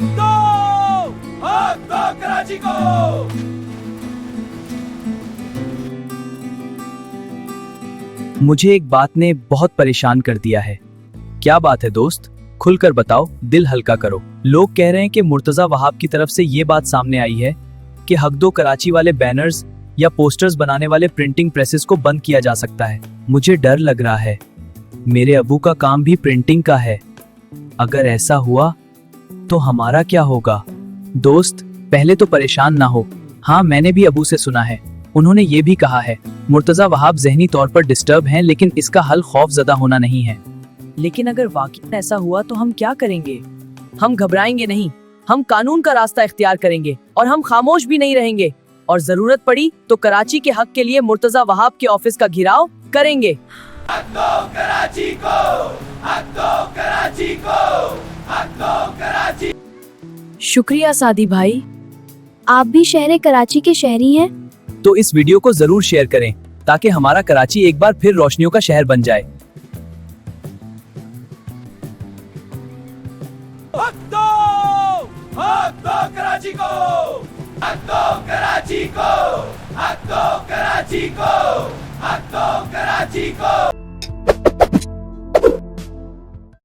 हक दो कराची को। मुझे एक बात ने बहुत परेशान कर दिया है। क्या बात है दोस्त, खुलकर बताओ, दिल हल्का करो। लोग कह रहे हैं कि मुर्तजा वहाब की तरफ से ये बात सामने आई है कि हक दो कराची वाले बैनर्स या पोस्टर्स बनाने वाले प्रिंटिंग प्रेसेस को बंद किया जा सकता है। मुझे डर लग रहा है, मेरे अबू का काम भी प्रिंटिंग का है। अगर ऐसा हुआ तो हमारा क्या होगा? दोस्त, पहले तो परेशान ना हो। हाँ, मैंने भी अबू से सुना है, उन्होंने ये भी कहा है मुर्तजा वहाब जहनी तौर पर डिस्टर्ब हैं, लेकिन इसका हल खौफजदा होना नहीं है। लेकिन अगर वाकई ऐसा हुआ तो हम क्या करेंगे? हम घबराएंगे नहीं, हम कानून का रास्ता इख्तियार करेंगे और हम खामोश भी नहीं रहेंगे, और जरूरत पड़ी तो कराची के हक के लिए मुर्तजा वहाब के ऑफिस का घेराव करेंगे। हक दो कराची को, हक दो कराची को, हक दो कराची। शुक्रिया सादी भाई, आप भी शहर कराची के शहरी हैं। तो इस वीडियो को जरूर शेयर करें ताकि हमारा कराची एक बार फिर रोशनियों का शहर बन जाए। हक दो कराची को, हक दो कराची को, हक दो कराची को, हक दो कराची को।